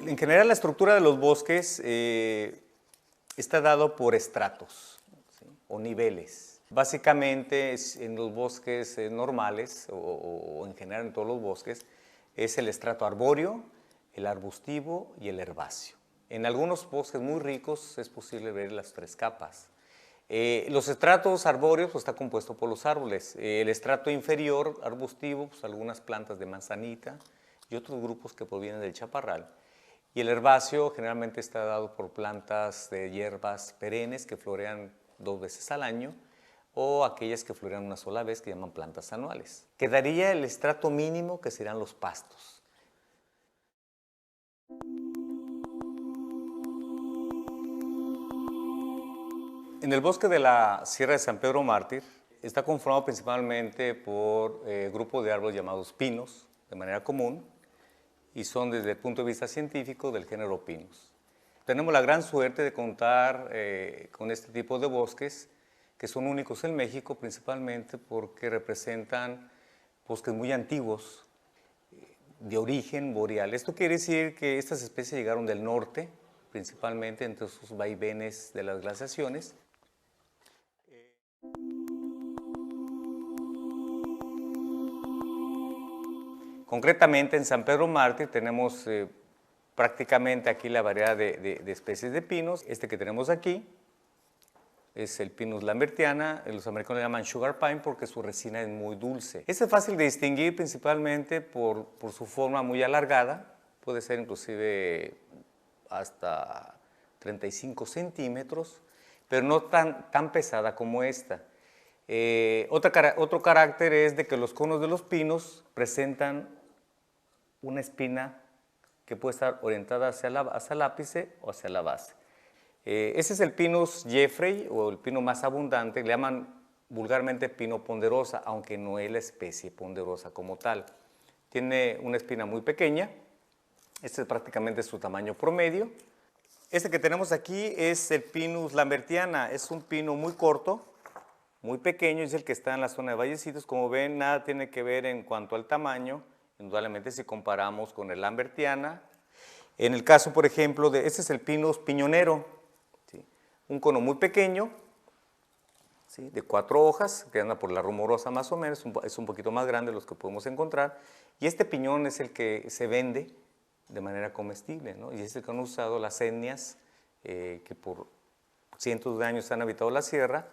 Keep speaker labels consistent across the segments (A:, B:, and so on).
A: En general, la estructura de los bosques está dado por estratos, ¿sí?, o niveles. Básicamente, en los bosques normales, o en general en todos los bosques, es el estrato arbóreo, el arbustivo y el herbáceo. En algunos bosques muy ricos es posible ver las tres capas. Los estratos arbóreos pues, está compuesto por los árboles. El estrato inferior, arbustivo, pues algunas plantas de manzanita y otros grupos que provienen del chaparral. Y el herbáceo generalmente está dado por plantas de hierbas perennes que florean 2 veces al año, o aquellas que florean una sola vez, que llaman plantas anuales. Quedaría el estrato mínimo, que serán los pastos. En el bosque de la Sierra de San Pedro Mártir está conformado principalmente por grupos de árboles llamados pinos, de manera común, y son desde el punto de vista científico del género Pinus. Tenemos la gran suerte de contar con este tipo de bosques que son únicos en México, principalmente porque representan bosques muy antiguos, de origen boreal. Esto quiere decir que estas especies llegaron del norte, principalmente entre sus vaivenes de las glaciaciones. Concretamente en San Pedro Mártir tenemos prácticamente aquí la variedad de especies de pinos. Este que tenemos aquí es el Pinus lambertiana, los americanos le llaman sugar pine porque su resina es muy dulce. Este es fácil de distinguir principalmente por su forma muy alargada, puede ser inclusive hasta 35 centímetros, pero no tan pesada como esta. Otro carácter es de que los conos de los pinos presentan una espina que puede estar orientada hacia el ápice o hacia la base. Ese es el Pinus jeffrey, o el pino más abundante, le llaman vulgarmente pino ponderosa, aunque no es la especie ponderosa como tal. Tiene una espina muy pequeña, este es prácticamente su tamaño promedio. Este que tenemos aquí es el Pinus lambertiana, es un pino muy corto, muy pequeño, es el que está en la zona de Vallecitos. Como ven, nada tiene que ver en cuanto al tamaño, indudablemente si comparamos con el lambertiana. En el caso, por ejemplo, este es el Pinus piñonero, ¿sí?, un cono muy pequeño, ¿sí?, de 4 hojas, que anda por la rumorosa más o menos, es un poquito más grande de los que podemos encontrar, y este piñón es el que se vende de manera comestible, ¿no?, y es el que han usado las etnias que por cientos de años han habitado la sierra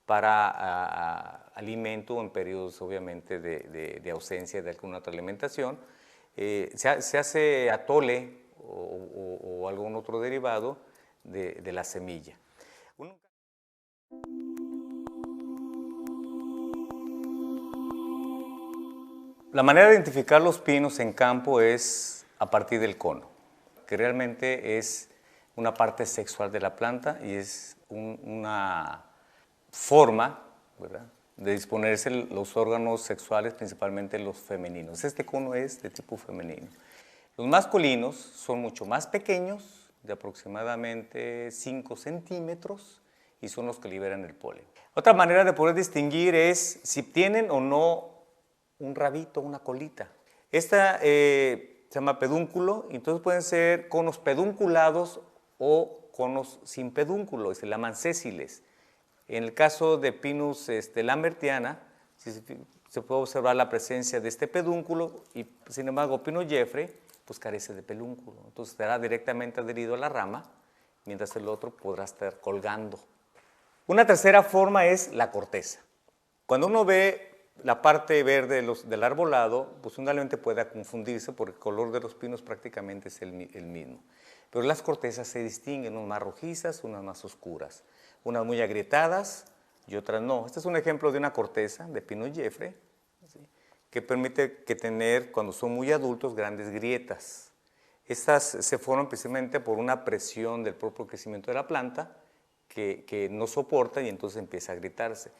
A: para alimento en periodos obviamente de ausencia de alguna otra alimentación. Se hace atole o algún otro derivado de la semilla. La manera de identificar los pinos en campo es a partir del cono, que realmente es una parte sexual de la planta y es una forma, ¿verdad?, de disponerse los órganos sexuales, principalmente los femeninos. Este cono es de tipo femenino. Los masculinos son mucho más pequeños, de aproximadamente 5 centímetros, y son los que liberan el polen. Otra manera de poder distinguir es si tienen o no un rabito, una colita. Esta se llama pedúnculo, y entonces pueden ser conos pedunculados o conos sin pedúnculo, se llaman sésiles. En el caso de Pinus lambertiana, se puede observar la presencia de este pedúnculo, y sin embargo Pinus jeffrey pues carece de pedúnculo, entonces estará directamente adherido a la rama, mientras el otro podrá estar colgando. Una tercera forma es la corteza. Cuando uno ve la parte verde del arbolado, pues indudablemente puede confundirse porque el color de los pinos prácticamente es el mismo. Pero las cortezas se distinguen, unas más rojizas, unas más oscuras, unas muy agrietadas y otras no. Este es un ejemplo de una corteza de Pinus jeffrey, ¿sí?, que permite tener, cuando son muy adultos, grandes grietas. Estas se forman precisamente por una presión del propio crecimiento de la planta que no soporta y entonces empieza a agrietarse.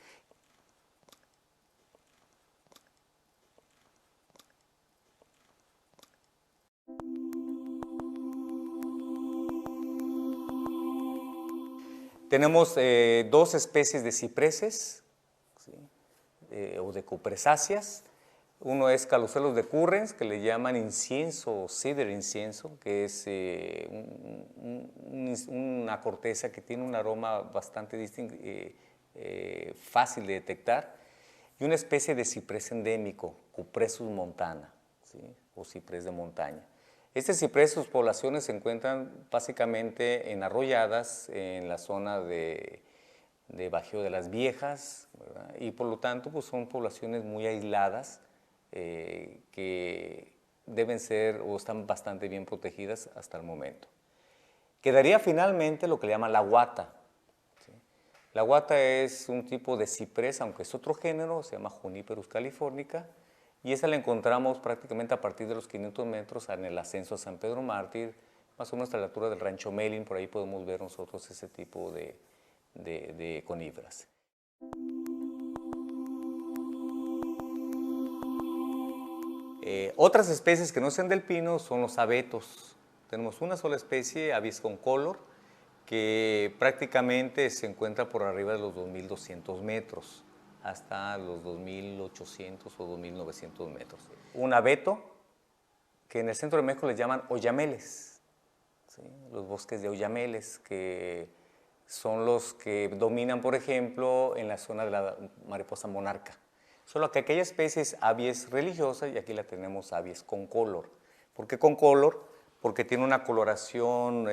A: Tenemos 2 especies de cipreses, ¿sí?, o de cupresáceas. Uno es Calucelos decurrens, que le llaman incienso o cedar incienso, que es una corteza que tiene un aroma bastante fácil de detectar, y una especie de ciprés endémico, Cupressus montana, ¿sí? O ciprés de montaña. Este ciprés, sus poblaciones se encuentran básicamente en arroyadas, en la zona de Bajío de las Viejas, ¿verdad? Y por lo tanto pues son poblaciones muy aisladas, que deben ser o están bastante bien protegidas hasta el momento. Quedaría finalmente lo que le llaman la guata. ¿Sí? La guata es un tipo de ciprés, aunque es otro género, se llama Juniperus californica, y esa la encontramos prácticamente a partir de los 500 metros en el ascenso a San Pedro Mártir, más o menos a la altura del Rancho Melin, por ahí podemos ver nosotros ese tipo de coníferas. Otras especies que no sean del pino son los abetos. Tenemos una sola especie, Abies concolor, que prácticamente se encuentra por arriba de los 2.200 metros, hasta los 2.800 o 2.900 metros. Un abeto, que en el centro de México les llaman oyameles, ¿sí? Los bosques de oyameles, que son los que dominan, por ejemplo, en la zona de la mariposa monarca. Solo que aquella especie es Abies religiosa y aquí la tenemos Abies concolor. ¿Por qué concolor? Porque tiene una coloración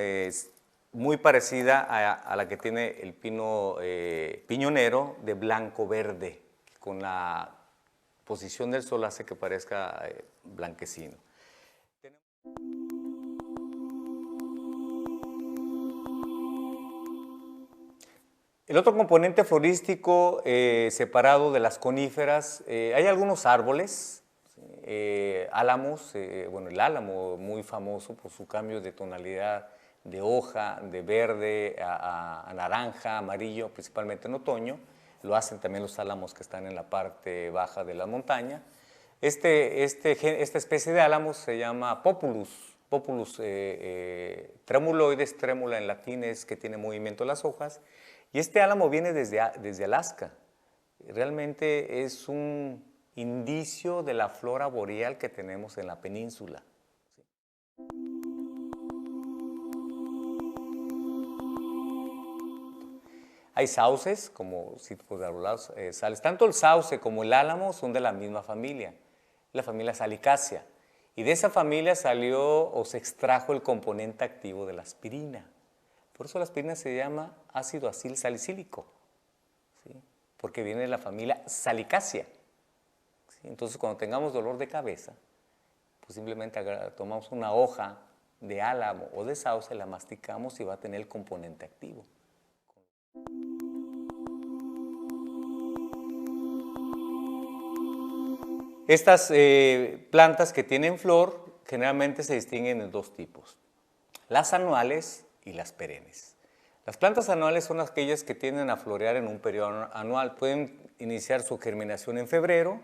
A: muy parecida a la que tiene el pino piñonero, de blanco-verde, que con la posición del sol hace que parezca blanquecino. El otro componente florístico separado de las coníferas, hay algunos árboles, álamos, bueno, el álamo muy famoso por su cambio de tonalidad de hoja, de verde a naranja, amarillo, principalmente en otoño. Lo hacen también los álamos que están en la parte baja de la montaña. Esta especie de álamos se llama Populus tremuloides, trémula en latín es que tiene movimiento las hojas, y este álamo viene desde Alaska. Realmente es un indicio de la flora boreal que tenemos en la península. Hay sauces, como cítricos de arbolados, sales. Tanto el sauce como el álamo son de la misma familia, la familia Salicácea. Y de esa familia salió o se extrajo el componente activo de la aspirina. Por eso la aspirina se llama ácido acil salicílico, ¿sí? Porque viene de la familia Salicácea. ¿Sí? Entonces, cuando tengamos dolor de cabeza, pues simplemente tomamos una hoja de álamo o de sauce, la masticamos y va a tener el componente activo. Estas plantas que tienen flor generalmente se distinguen en dos tipos, las anuales y las perennes. Las plantas anuales son aquellas que tienden a florear en un periodo anual. Pueden iniciar su germinación en febrero,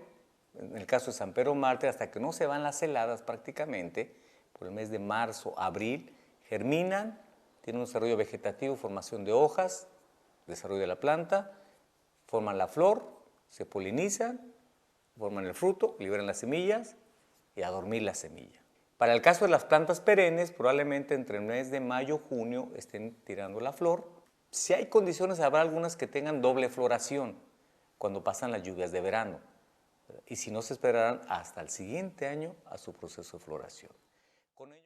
A: en el caso de San Pedro Mártir, hasta que no se van las heladas prácticamente, por el mes de marzo, abril, germinan, tienen un desarrollo vegetativo, formación de hojas, desarrollo de la planta, forman la flor, se polinizan, forman el fruto, liberan las semillas y a dormir la semilla. Para el caso de las plantas perennes, probablemente entre el mes de mayo y junio estén tirando la flor. Si hay condiciones, habrá algunas que tengan doble floración cuando pasan las lluvias de verano. Y si no, se esperarán hasta el siguiente año a su proceso de floración. Con ello